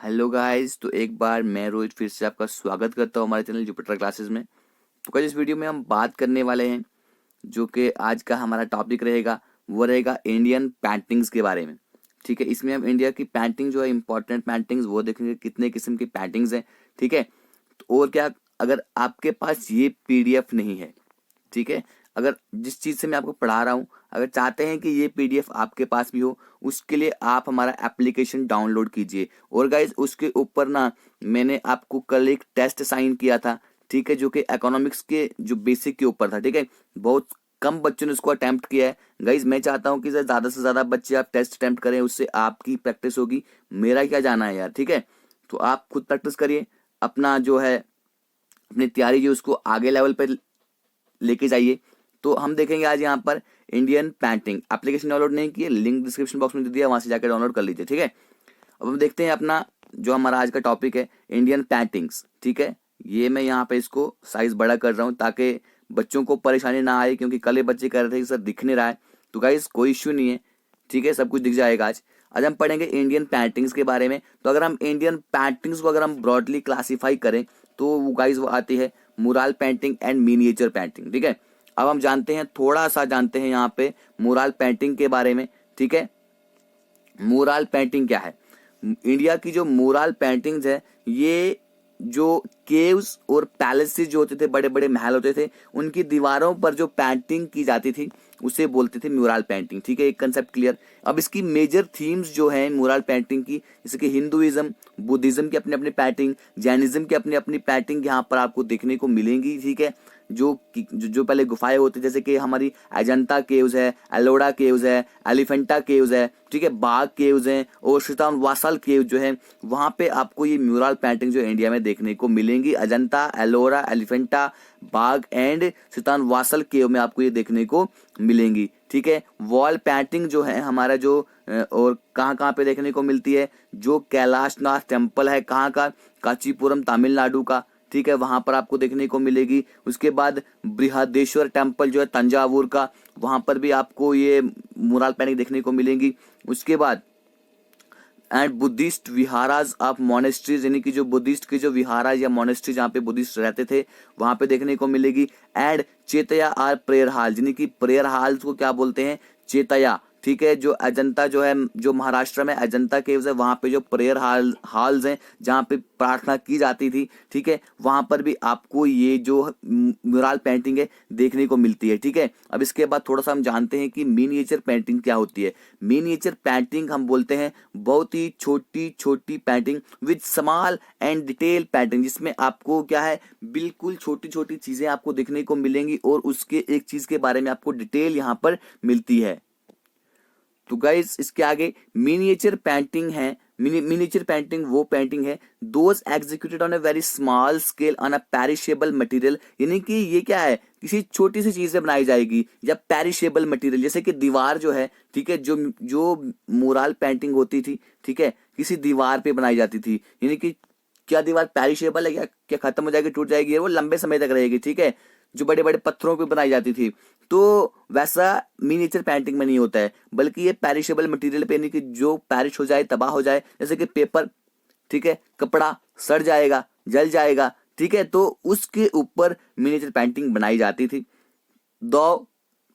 Hello guys, तो एक बार मैं रोहित फिर से आपका स्वागत करता हूँ हमारे चैनल जुपिटर क्लासेस में। तो गाइस इस वीडियो में हम बात करने वाले हैं जो कि आज का हमारा टॉपिक रहेगा, वो रहेगा इंडियन पेंटिंग्स के बारे में। ठीक है, इसमें हम इंडिया की पेंटिंग जो है, इंपॉर्टेंट पेंटिंग्स वो देखेंगे, कितने किस्म की पेंटिंग्स हैं। ठीक है, तो और क्या, अगर आपके पास ये पीडीएफ नहीं है, ठीक है, अगर जिस चीज से मैं आपको पढ़ा रहा हूँ, अगर चाहते हैं कि ये पीडीएफ आपके पास भी हो, उसके लिए आप हमारा एप्लीकेशन डाउनलोड कीजिए। और गाइज उसके ऊपर ना, मैंने आपको कल एक टेस्ट साइन किया था, ठीक है, जो कि इकोनॉमिक्स के जो बेसिक के ऊपर था। ठीक है, बहुत कम बच्चों ने उसको अटेम्प्ट किया है। गाइज मैं चाहता हूँ कि ज्यादा से ज्यादा बच्चे आप टेस्ट अटेम्प्ट करें, उससे आपकी प्रैक्टिस होगी। मेरा क्या जाना है यार। ठीक है, तो आप खुद प्रैक्टिस करिए, अपना जो है अपनी तैयारी जो उसको आगे लेवल पर लेके जाइए। तो हम देखेंगे आज यहाँ पर इंडियन पेंटिंग। एप्लीकेशन डाउनलोड नहीं किए, लिंक डिस्क्रिप्शन बॉक्स में दे दिया, वहां से जाकर डाउनलोड कर लीजिए। ठीक है, अब हम देखते हैं अपना जो हमारा आज का टॉपिक है, इंडियन पेंटिंग्स। ठीक है, ये मैं यहाँ पे इसको साइज बड़ा कर रहा हूँ ताकि बच्चों को परेशानी ना आए, क्योंकि कल ये बच्चे कह रहे थे कि सर दिख नहीं रहा है। तो गाइस कोई इश्यू नहीं है, ठीक है, सब कुछ दिख जाएगा आज। आज हम पढ़ेंगे इंडियन पेंटिंग्स के बारे में। तो अगर हम इंडियन पेंटिंग्स को अगर हम ब्रॉडली क्लासीफाई करें तो वो गाइस वो आती है mural painting and miniature painting. ठीक है, अब हम जानते हैं, थोड़ा सा जानते हैं यहाँ पे मुराल पेंटिंग के बारे में। ठीक है, मुराल पेंटिंग क्या है? इंडिया की जो मुराल पेंटिंग्स है, ये जो केव्स और पैलेसेस जो होते थे, बड़े बड़े महल होते थे, उनकी दीवारों पर जो पेंटिंग की जाती थी उसे बोलते थे म्यूरल पेंटिंग। ठीक है, एक कंसेप्ट क्लियर। अब इसकी मेजर थीम्स जो है म्यूरल पेंटिंग की, जैसे कि हिंदुइज्म, बुद्धिज्म की अपनी अपनी पेंटिंग, जैनिज्म की अपनी अपनी पेंटिंग यहाँ पर आपको देखने को मिलेंगी। ठीक है, जो पहले गुफाएं होती, जैसे कि हमारी अजंता केव्स है, एलोरा केव्स है, एलिफेंटा केव्स है, ठीक है, बाग केव्स हैं, और श्वेतान वासल केव जो है, वहां पे आपको ये म्यूरल पेंटिंग जो इंडिया में देखने को मिलेंगी। अजंता, एलोरा, एलिफेंटा, बाग एंड श्वेतान वासल केव में आपको ये देखने को मिलेंगी। ठीक है, वॉल पेंटिंग जो है हमारा जो और कहाँ कहाँ पे देखने को मिलती है, जो कैलाशनाथ टेम्पल है, कहाँ का, कांचीपुरम तमिलनाडु का। ठीक है, वहां पर आपको देखने को मिलेगी। उसके बाद बृहदेश्वर टेम्पल जो है तंजावुर का, वहां पर भी आपको ये मुराल पेंटिंग देखने को मिलेंगी। उसके बाद and Buddhist viharas of monasteries, यानी कि जो बुद्धिस्ट के जो विहाराज या मोनेस्ट्री जहाँ पे बुद्धिस्ट रहते थे, वहां पे देखने को मिलेगी। एंड चेतया आर प्रेयर हाल, यानी कि प्रेयर हाल को क्या बोलते हैं, चेतया। ठीक है, जो अजंता जो है, जो महाराष्ट्र में अजंता केव्स है, वहां पे जो प्रेयर हाल्स हैं जहाँ पे प्रार्थना की जाती थी, ठीक है, वहां पर भी आपको ये जो म्यूरल पेंटिंग है देखने को मिलती है। ठीक है, अब इसके बाद थोड़ा सा हम जानते हैं कि मिनिएचर पेंटिंग क्या होती है। मिनिएचर पेंटिंग हम बोलते हैं बहुत ही छोटी छोटी painting with small and detail painting, जिसमें आपको क्या है, बिल्कुल छोटी छोटी चीजें आपको देखने को मिलेंगी और उसके एक चीज के बारे में आपको डिटेल यहाँ पर मिलती है। तो गाइस इसके आगे मिनिएचर पेंटिंग है। मिनिएचर पेंटिंग वो पेंटिंग है those executed on a very small scale on a perishable material, यानी कि ये क्या है, किसी छोटी सी चीज से बनाई जाएगी या पेरिशेबल मटेरियल, जैसे कि दीवार जो है, ठीक है, जो जो मुराल पेंटिंग होती थी, ठीक है, किसी दीवार पे बनाई जाती थी, यानी कि क्या दीवार पेरिशेबल है, क्या खत्म हो जाएगी, टूट जाएगी, वो लंबे समय तक रहेगी। ठीक है, जो बड़े बड़े पत्थरों पे बनाई जाती थी, तो वैसा मिनिएचर पेंटिंग में नहीं होता है, बल्कि ये पेरिशेबल मटेरियल पे, यानी कि जो पेरिश हो जाए, तबाह हो जाए, जैसे कि पेपर, ठीक है, कपड़ा सड़ जाएगा, जल जाएगा, ठीक है, तो उसके ऊपर मिनिएचर पेंटिंग बनाई जाती थी। Though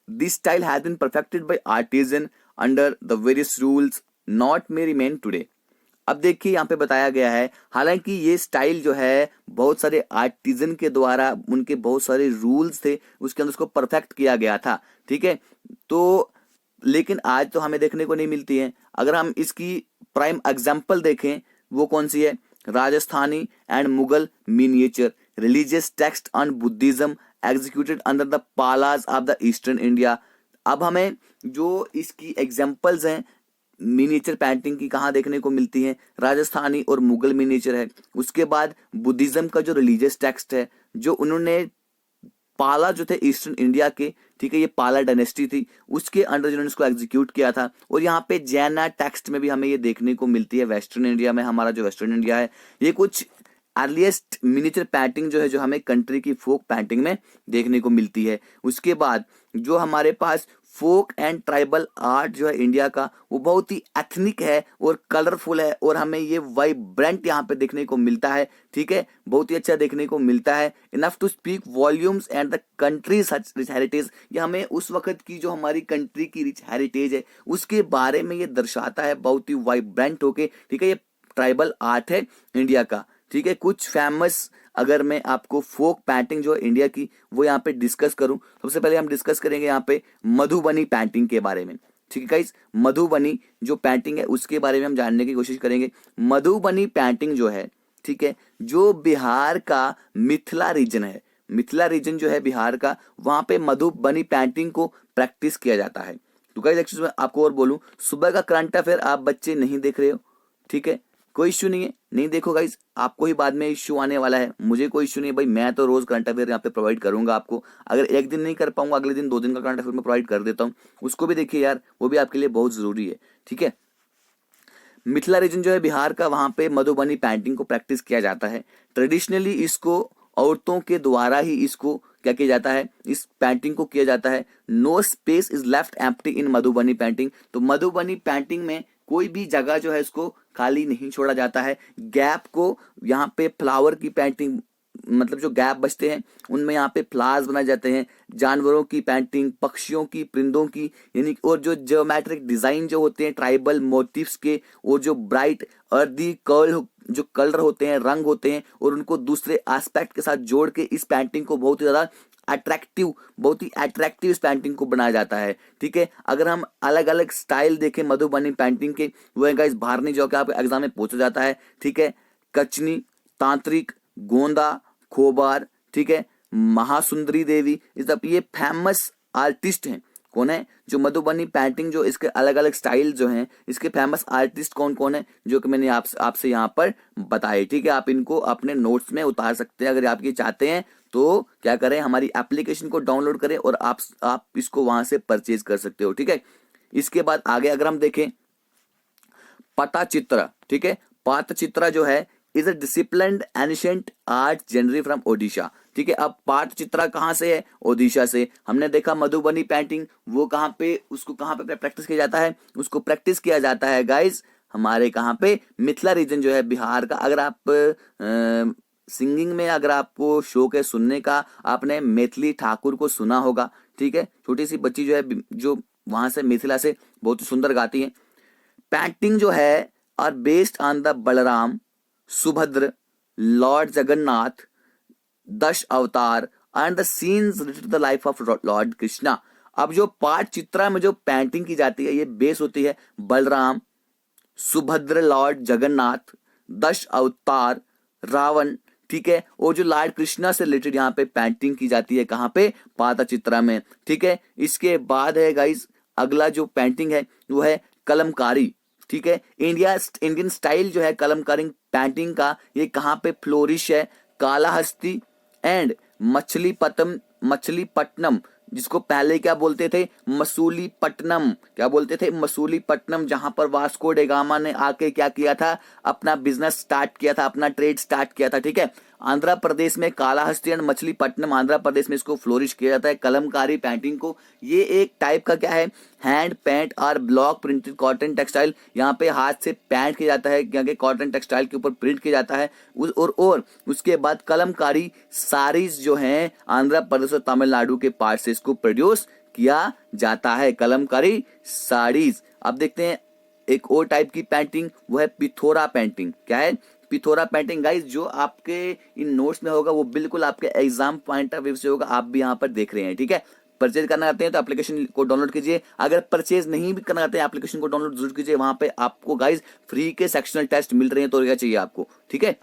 this style has been perfected by artisan under the various rules not may remain today. अब देखिए यहाँ पे बताया गया है, हालांकि ये स्टाइल जो है बहुत सारे आर्टिजन के द्वारा, उनके बहुत सारे रूल्स थे, उसके अंदर उसको परफेक्ट किया गया था। ठीक है, तो लेकिन आज तो हमें देखने को नहीं मिलती है। अगर हम इसकी प्राइम एग्जांपल देखें, वो कौन सी है, Rajasthani and Mughal miniature religious text on Buddhism executed under the Palas of the eastern India. अब हमें जो इसकी एग्जांपल्स हैं मिनिएचर पेंटिंग की, कहाँ देखने को मिलती है, राजस्थानी और मुगल मिनिएचर है। उसके बाद बुद्धिज्म का जो रिलीजियस टेक्स्ट है, जो उन्होंने पाला जो थे ईस्टर्न इंडिया के, ठीक है, ये पाला डायनेस्टी थी, उसके अंडर जिन्होंने इसको एग्जीक्यूट किया था। और यहाँ पे जैना टेक्स्ट में भी हमें ये देखने को मिलती है, वेस्टर्न इंडिया में, हमारा जो वेस्टर्न इंडिया है, ये कुछ अर्लीस्ट मिनिएचर पेंटिंग जो है, जो हमें कंट्री की फोक पेंटिंग में देखने को मिलती है। उसके बाद जो हमारे पास फोक एंड ट्राइबल आर्ट जो है इंडिया का वो बहुत ही एथनिक है और कलरफुल है और हमें ये वाइब्रेंट यहाँ पे देखने को मिलता है, ठीक है, बहुत ही अच्छा देखने को मिलता है। Enough to speak volumes and the country such rich heritage, ये हमें उस वक्त की जो हमारी कंट्री की रिच हेरिटेज है उसके बारे में ये दर्शाता है बहुत ही वाइब्रेंट होके, ठीक है। ये ट्राइबल आर्ट है इंडिया का, ठीक है। कुछ फेमस अगर मैं आपको फोक पेंटिंग जो है इंडिया की वो यहाँ पे डिस्कस करूं, सबसे पहले हम डिस्कस करेंगे यहाँ पे मधुबनी पेंटिंग के बारे में, ठीक है गाइस। मधुबनी जो पेंटिंग है उसके बारे में हम जानने की कोशिश करेंगे। मधुबनी पेंटिंग जो है, ठीक है, जो बिहार का मिथिला रीजन है, मिथिला रीजन जो है बिहार का, वहां पे मधुबनी पेंटिंग को प्रैक्टिस किया जाता है। तो गाइस एक्चुअली मैं आपको और बोलूं, सुबह का करंट अफेयर आप बच्चे नहीं देख रहे हो, ठीक है, कोई इश्यू नहीं है, नहीं देखो गाइस, आपको ही बाद में इश्यू आने वाला है, मुझे कोई इश्यू नहीं है भाई, मैं तो रोज करंट अफेयर यहाँ पे प्रोवाइड करूंगा आपको। अगर एक दिन नहीं कर पाऊंगा अगले दिन 2 दिन का करंट अफेयर में प्रोवाइड कर देता हूँ, उसको भी देखिए यार, वो भी आपके लिए बहुत जरूरी है, ठीक है। मिथिला रीजन जो है बिहार का, वहां पे मधुबनी पेंटिंग को प्रैक्टिस किया जाता है। ट्रेडिशनली इसको औरतों के द्वारा ही इसको क्या किया जाता है, इस पेंटिंग को किया जाता है। No space is left empty in Madhubani painting, तो मधुबनी पेंटिंग में कोई भी जगह जो है इसको खाली नहीं छोड़ा जाता है। गैप को यहाँ पे फ्लावर की पेंटिंग, मतलब जो गैप बचते हैं उनमें यहाँ पे फ्लावर्स बनाए जाते हैं, जानवरों की पेंटिंग, पक्षियों की, परिंदों की, यानी और जो ज्योमेट्रिक डिजाइन जो होते हैं ट्राइबल मोटिव्स के, और जो ब्राइट अर्दी कर्ल जो कलर होते हैं, रंग होते हैं, और उनको दूसरे एस्पेक्ट के साथ जोड़ के इस पेंटिंग को बहुत ही ज्यादा अट्रैक्टिव, बहुत ही अट्रैक्टिव इस पेंटिंग को बनाया जाता है, ठीक है। अगर हम अलग अलग स्टाइल देखें मधुबनी पेंटिंग के, वो है गाइस भारनी जो कि आपके एग्जाम में पूछा जाता है, ठीक है। कचनी, तांत्रिक, गोंदा, खोबार, ठीक है, महासुंदरी देवी, ये फेमस आर्टिस्ट हैं। कौन है जो मधुबनी पेंटिंग, जो इसके अलग अलग स्टाइल जो हैं, इसके फेमस आर्टिस्ट कौन कौन है जो कि मैंने आपसे यहाँ पर बताए, ठीक है। आप इनको अपने नोट्स में उतार सकते हैं अगर आप ये चाहते हैं, तो क्या करें, हमारी एप्लीकेशन को डाउनलोड करें और आप इसको वहां से परचेज कर सकते हो, ठीक है। इसके बाद आगे अगर हम देखें पट्टचित्र, ठीक है, पट्टचित्र जो है is a disciplined ancient art generally from Odisha, ठीक है। अब पट्टचित्र कहां से है, ओडिशा से। हमने देखा मधुबनी पेंटिंग, वो कहां पे, उसको कहां पे प्रैक्टिस किया जाता है, उसको प्रैक्टिस किया जाता है गाइस हमारे कहां पे, मिथिला रीजन जो है बिहार का। अगर आप सिंगिंग में अगर आपको शौक है सुनने का, आपने मैथिली ठाकुर को सुना होगा, ठीक है, छोटी सी बच्ची जो है जो वहां से मिथिला से बहुत ही सुंदर गाती है। पेंटिंग जो है are based on the Balram, Subhadra, Lord Jagannath, 10 avatar and the scenes related to the life of Lord Krishna. अब जो पट्टचित्रा में जो पेंटिंग की जाती है ये बेस होती है बलराम, सुभद्र, लॉर्ड जगन्नाथ, 10 अवतार, रावण, ठीक है, और जो लॉर्ड कृष्णा से रिलेटेड यहाँ पे पेंटिंग की जाती है कहाँ पे, पट्टचित्रा में, ठीक है। इसके बाद है गाइस अगला जो पेंटिंग है वो है कलमकारी, ठीक है। इंडियन स्टाइल जो है कलमकारी पेंटिंग का, ये कहाँ पे फ्लोरिश है, कालाहस्ती एंड मछलीपट्टनम, जिसको पहले क्या बोलते थे, मसूलीपट्टनम, क्या बोलते थे, मसूलीपट्टनम, जहां पर वास्को डे गामा ने आके क्या किया था, अपना बिजनेस स्टार्ट किया था, अपना ट्रेड स्टार्ट किया था, ठीक है। आंध्र प्रदेश में कालाहस्ती एंड मछलीपट्टनम, आंध्र प्रदेश में इसको फ्लोरिश किया जाता है कलमकारी पेंटिंग को। ये एक टाइप का क्या है, हैंड पेंट और ब्लॉक प्रिंटेड कॉटन टेक्सटाइल, यहाँ पे हाथ से पेंट किया जाता है, क्योंकि कॉटन टेक्सटाइल के ऊपर प्रिंट किया जाता है। और उसके बाद कलमकारी साड़ीज जो हैं आंध्र प्रदेश और तमिलनाडु के पार्ट से इसको प्रोड्यूस किया जाता है, कलमकारी साड़ीज। अब देखते हैं एक और टाइप की पेंटिंग, वो है पिथोरा पेंटिंग। क्या है, पिथोरा पेंटिंग गाइस, जो आपके इन नोट्स में होगा वो बिल्कुल आपके एग्जाम पॉइंट ऑफ व्यू से होगा, आप भी यहाँ पर देख रहे हैं, ठीक है। परचेज करना चाहते हैं तो एप्लीकेशन को डाउनलोड कीजिए, अगर परचेज नहीं भी करना चाहते हैं एप्लीकेशन को डाउनलोड जरूर कीजिए, वहां पे आपको गाइस फ्री के सेक्शनल टेस्ट मिल रहे हैं, तो क्या चाहिए आपको, ठीक है।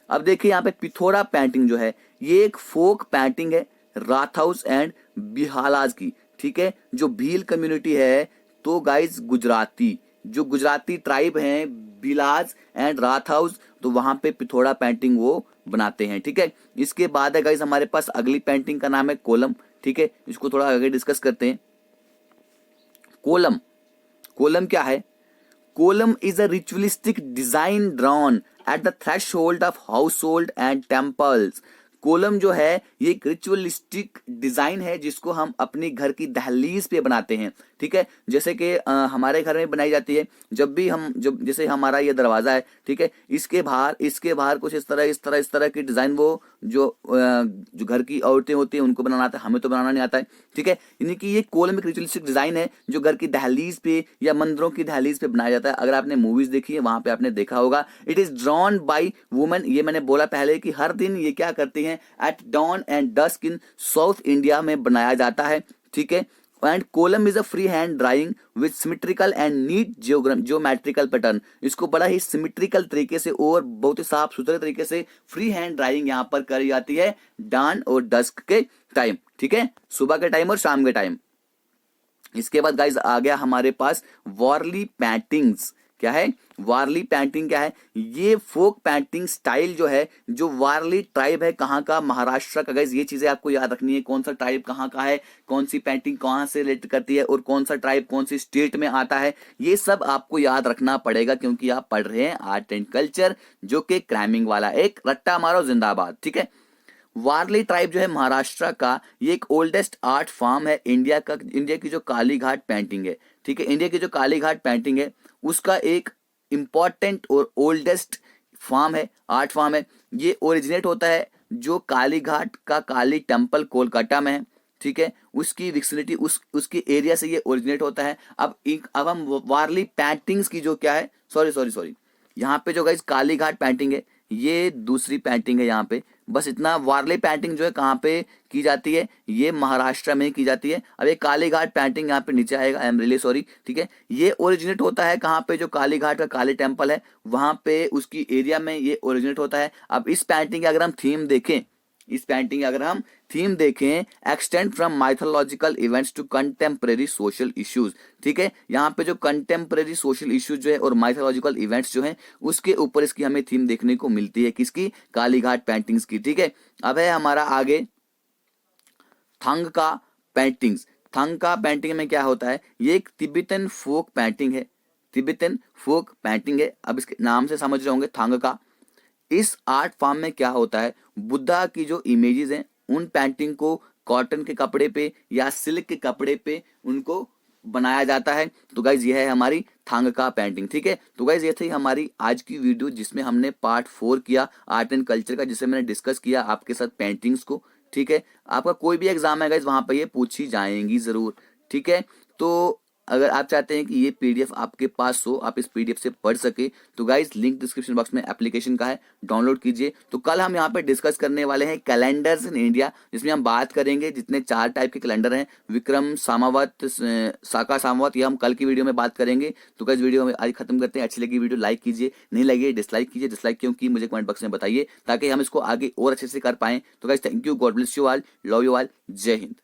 अब देखिए यहाँ पे पिथोरा पेंटिंग जो है ये एक फोक पेंटिंग है राथाउस एंड बिहालाज की, ठीक है। जो भील कम्युनिटी है, तो गाइस गुजराती, जो गुजराती ट्राइब हैं, बिलाज एंड राथाउस, तो वहां पे पिथोरा पेंटिंग वो बनाते हैं, ठीक है। इसके बाद है गाइस हमारे पास अगली पेंटिंग का नाम है कोलम, ठीक है। इसको थोड़ा आगे डिस्कस करते हैं। कोलम, कोलम क्या है, kolam is a ritualistic design drawn at the threshold of household and temples. Kolam जो है ये एक रिचुअलिस्टिक डिजाइन है जिसको हम अपने घर की दहलीज पे बनाते हैं, ठीक है। जैसे कि हमारे घर में बनाई जाती है, जब जैसे हमारा ये दरवाजा है, ठीक है, इसके बाहर कुछ इस तरह की डिजाइन वो जो घर की औरतें होती हैं उनको बनाना आता है, हमें तो बनाना नहीं आता है, ठीक है। यानी कि ये कोलम एक रिचुअलिस्टिक डिजाइन है जो घर की दहलीज पे या मंदिरों की दहलीज पे बनाया जाता है। अगर आपने मूवीज देखी है वहां पे आपने देखा होगा, it is drawn by women. ये मैंने बोला पहले कि हर दिन ये क्या करती हैं, at dawn and dusk in South India में बनाया जाता है, ठीक है। And kolam is a free hand drawing with symmetrical and neat geometrical pattern. इसको बड़ा ही सिमेट्रिकल तरीके से और बहुत ही साफ सुथरे तरीके से फ्री हैंड ड्राइंग यहाँ पर करी जाती है डॉन और डस्क के टाइम, ठीक है, सुबह के टाइम और शाम के टाइम। इसके बाद गाइज आ गया हमारे पास वारली पेंटिंग्स। क्या है वारली पेंटिंग? क्या है ये? फोक पेंटिंग स्टाइल जो है, जो वारली ट्राइब है, कहाँ का? महाराष्ट्र का। गाइज ये चीजें आपको याद रखनी है, कौन सा ट्राइब कहाँ का है, कौन सी पेंटिंग कहाँ से रिलेट करती है और कौन सा ट्राइब कौन सी स्टेट में आता है, ये सब आपको याद रखना पड़ेगा क्योंकि आप पढ़ रहे हैं आर्ट एंड कल्चर, जो कि क्रैमिंग वाला एक रट्टा मारो जिंदाबाद, ठीक है। वारली ट्राइब जो है महाराष्ट्र का, ये एक ओल्डेस्ट आर्ट फॉर्म है। इंडिया की जो काली घाट पेंटिंग है, ठीक है, इंडिया की जो काली घाट पेंटिंग है उसका एक इंपॉर्टेंट और ओल्डेस्ट फॉर्म है, आर्ट फॉर्म है। ये ओरिजिनेट होता है जो काली घाट का काली टेम्पल कोलकाता में है, ठीक है, उसकी विक्सिनिटी उसके एरिया से ये ओरिजिनेट होता है। अब हम वारली पेंटिंग्स की जो क्या है, सॉरी यहाँ पे जो गाइस काली घाट पेंटिंग है ये दूसरी पेंटिंग है यहाँ पे, बस इतना। वारली पेंटिंग जो है कहाँ पे की जाती है, ये महाराष्ट्र में की जाती है। अब ये काली घाट पेंटिंग यहाँ पे नीचे आएगा, आई एम रियली सॉरी, ठीक है। ये ओरिजिनेट होता है कहाँ पे, जो काली घाट का काली टेम्पल है वहां पे उसकी एरिया में ये ओरिजिनेट होता है। अब इस पेंटिंग की अगर हम थीम देखें, extend from mythological events to contemporary social issues, ठीक है। यहाँ पे जो कंटेम्परेरी सोशल इश्यूज जो है और माइथोलॉजिकल इवेंट्स जो है उसके ऊपर इसकी हमें थीम देखने को मिलती है, किसकी? काली घाट पेंटिंग्स की, ठीक है। अब है हमारा आगे थंगका पेंटिंग्स। थंगका पेंटिंग में क्या होता है, ये एक तिब्बतन फोक पेंटिंग है। अब इसके नाम से समझ रहे होंगे थंगका। इस आर्ट फॉर्म में क्या होता है, बुद्धा की जो इमेजेस हैं उन पेंटिंग को कॉटन के कपड़े पे या सिल्क के कपड़े पे उनको बनाया जाता है। तो गाइज ये है हमारी थंगका पेंटिंग, ठीक है। तो गाइज ये थी हमारी आज की वीडियो जिसमें हमने पार्ट 4 किया आर्ट एंड कल्चर का, जिसमें मैंने डिस्कस किया आपके साथ पेंटिंग्स को, ठीक है। आपका कोई भी एग्जाम है गाइज वहां पर ये पूछी जाएंगी जरूर, ठीक है। तो अगर आप चाहते हैं कि ये पीडीएफ आपके पास हो, आप इस पीडीएफ से पढ़ सके, तो गाइस लिंक डिस्क्रिप्शन बॉक्स में एप्लीकेशन का है, डाउनलोड कीजिए। तो कल हम यहाँ पे डिस्कस करने वाले हैं कैलेंडर्स इन इंडिया, जिसमें हम बात करेंगे जितने 4 टाइप के कैलेंडर हैं, विक्रम, सामावत, साका सामावत, ये हम कल की वीडियो में बात करेंगे। तो गाइस वीडियो में आज खत्म करते हैं। अच्छी लगी वीडियो लाइक कीजिए, नहीं लगी डिसलाइक कीजिए। डिसलाइक क्यों की मुझे कमेंट बॉक्स में बताइए ताकि हम इसको आगे और अच्छे से कर पाएं। तो guys thank you, God bless you all, love you all, जय हिंद।